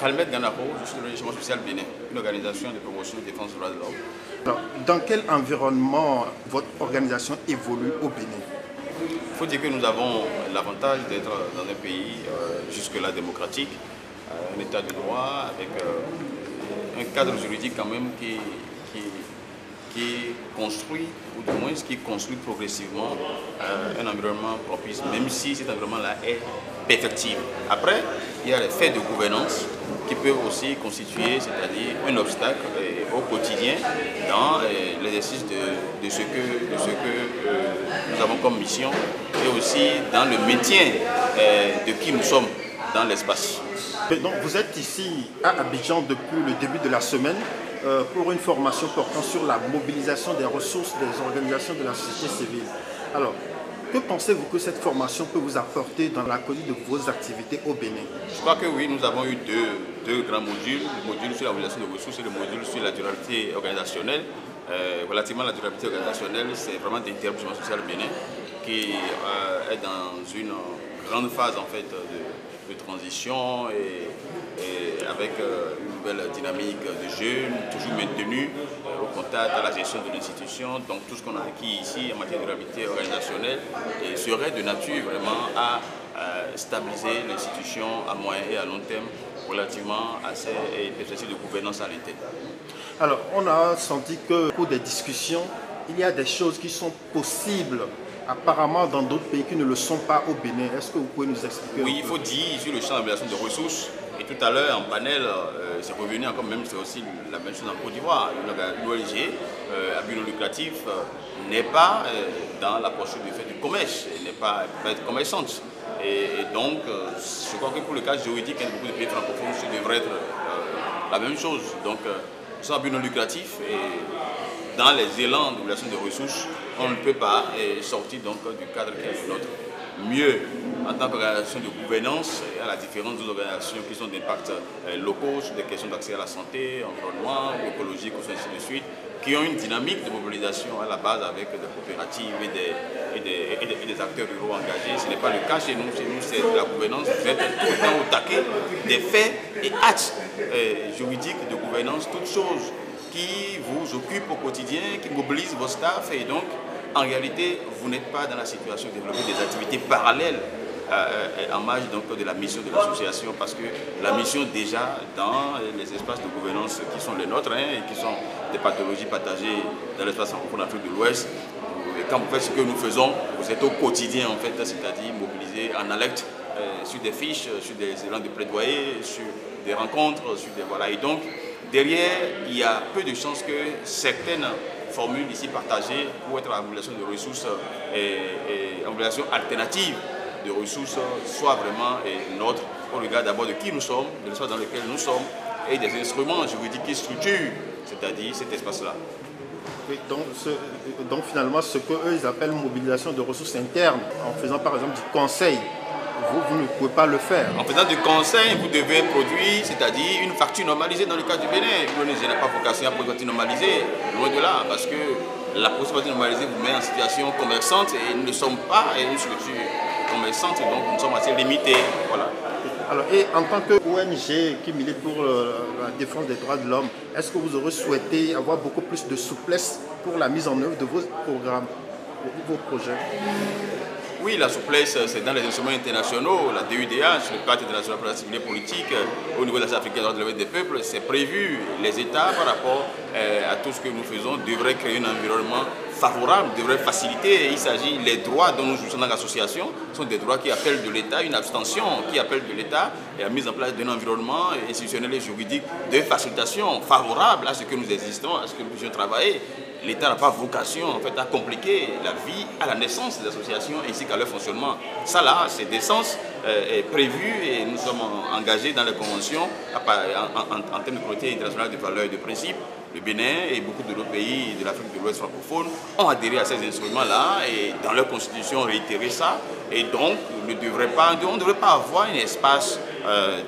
Khalmed Ganako, je suis le régiment spécial Bénin, une organisation de promotion et de défense des droits de l'homme. Alors, dans quel environnement votre organisation évolue au Bénin? Il faut dire que nous avons l'avantage d'être dans un pays jusque-là démocratique, un état de droit, avec un cadre juridique quand même qui construit, ou du moins qui construit progressivement un environnement propice, même si cet environnement-là est perfectible. Après, il y a les faits de gouvernance qui peuvent aussi constituer, c'est-à-dire un obstacle au quotidien dans l'exercice de ce que nous avons comme mission et aussi dans le maintien de qui nous sommes dans l'espace. Donc vous êtes ici à Abidjan depuis le début de la semaine pour une formation portant sur la mobilisation des ressources des organisations de la société civile. Alors, que pensez-vous que cette formation peut vous apporter dans la conduite de vos activités au Bénin? Je crois que oui, nous avons eu deux grands modules, le module sur la mobilisation des ressources et le module sur la durabilité organisationnelle. Relativement à la durabilité organisationnelle, c'est vraiment d'intérêt pour le social Bénin qui est dans une grande phase en fait de transition et avec une nouvelle dynamique de jeunes, toujours maintenue au contact à la gestion de l'institution. Donc tout ce qu'on a acquis ici en matière de durabilité organisationnelle serait de nature vraiment à stabiliser l'institution à moyen et à long terme relativement à ces perspectives de gouvernance à l'interne. Alors, on a senti que au cours des discussions, il y a des choses qui sont possibles apparemment dans d'autres pays qui ne le sont pas au Bénin. Est-ce que vous pouvez nous expliquer? Oui, il faut dire sur le champ de la mobilisation de ressources. Et tout à l'heure, en panel, c'est revenu encore, même c'est aussi la même chose en Côte d'Ivoire. L'ONG, à but non lucratif, n'est pas dans la poursuite du fait du commerce, elle n'est pas être commerçante. Et donc, je crois que pour le cas juridique, il y a beaucoup de pays francophones, ça devrait être la même chose. Donc, c'est un but non lucratif et dans les élans de mobilisation de ressources, on ne peut pas sortir donc, du cadre qui est le nôtre. Mieux, en tant qu'organisation de gouvernance, à la différence des organisations qui sont d'impact locaux sur des questions d'accès à la santé, environnement, écologique, ou ainsi de suite, qui ont une dynamique de mobilisation à la base avec des coopératives et des acteurs ruraux engagés. Ce n'est pas le cas chez nous. Chez nous, c'est la gouvernance. Vous êtes tout le temps au taquet des faits et actes juridiques de gouvernance, toutes choses qui vous occupent au quotidien, qui mobilisent vos staffs et donc en réalité, vous n'êtes pas dans la situation de développer des activités parallèles en marge donc, de la mission de l'association parce que la mission déjà dans les espaces de gouvernance qui sont les nôtres et qui sont des pathologies partagées dans l'espace francophone d'Afrique de l'Ouest, et quand vous faites ce que nous faisons, vous êtes au quotidien en fait, c'est-à-dire mobilisé en alerte sur des fiches, sur des élans de plaidoyer, sur des rencontres, sur des voilà. Et donc, derrière, il y a peu de chances que certaines formules ici partagées pour être en mobilisation de ressources et en mobilisation alternative de ressources soient vraiment nôtres au regard d'abord de qui nous sommes, de l'espace dans lequel nous sommes et des instruments juridiques qui structurent, c'est-à-dire cet espace-là. Donc finalement, ce qu'eux ils appellent mobilisation de ressources internes, en faisant par exemple du conseil, vous ne pouvez pas le faire. En faisant du conseil, vous devez produire, c'est-à-dire une facture normalisée dans le cas du Bénin. L'ONG n'a pas vocation à produire une facture normalisée, loin de là, parce que la facture normalisée vous met en situation commerçante et nous ne sommes pas une structure commerçante, donc nous sommes assez limités. Voilà. Alors, et en tant qu'ONG qui milite pour la défense des droits de l'homme, est-ce que vous aurez souhaité avoir beaucoup plus de souplesse pour la mise en œuvre de vos programmes, de vos projets? Oui, la souplesse, c'est dans les instruments internationaux, la DUDH, le Pacte international pour la civilité politique, au niveau de l'Agence africaine des droits des peuples, c'est prévu. Les États, par rapport à tout ce que nous faisons, devraient créer un environnement favorable, devraient faciliter. Il s'agit, les droits dont nous jouissons dans l'association sont des droits qui appellent de l'État, une abstention qui appelle de l'État et la mise en place d'un environnement institutionnel et juridique de facilitation favorable à ce que nous existons, à ce que nous puissions travailler. L'État n'a pas vocation en fait, à compliquer la vie à la naissance des associations ainsi qu'à leur fonctionnement. Ça là, c'est d'essence prévu et nous sommes engagés dans les conventions en termes de communauté internationale de valeurs et de principes le Bénin et beaucoup d'autres pays de l'Afrique de l'Ouest francophone ont adhéré à ces instruments-là et dans leur constitution réitéré ça. Et donc, on ne devrait pas avoir un espace,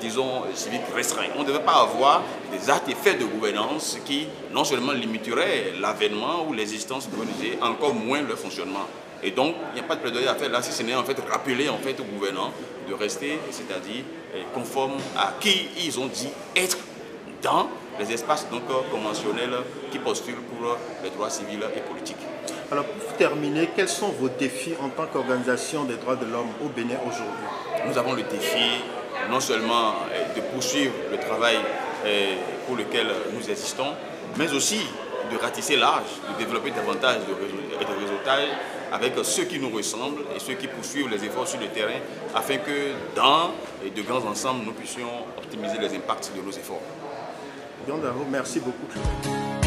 disons, civique restreint. On ne devrait pas avoir des artefacts de gouvernance qui non seulement limiteraient l'avènement ou l'existence de l'ONG, encore moins leur fonctionnement. Et donc, il n'y a pas de plaidoyer à faire là, si ce n'est en fait rappeler en fait aux gouvernants de rester, c'est-à-dire conformes à qui ils ont dit être dans les espaces donc, conventionnels qui postulent pour les droits civils et politiques. Alors pour terminer, quels sont vos défis en tant qu'organisation des droits de l'homme au Bénin aujourd'hui? Nous avons le défi non seulement de poursuivre le travail pour lequel nous existons, mais aussi de ratisser large, de développer davantage de réseautage avec ceux qui nous ressemblent et ceux qui poursuivent les efforts sur le terrain afin que dans de grands ensembles, nous puissions optimiser les impacts de nos efforts. Merci beaucoup.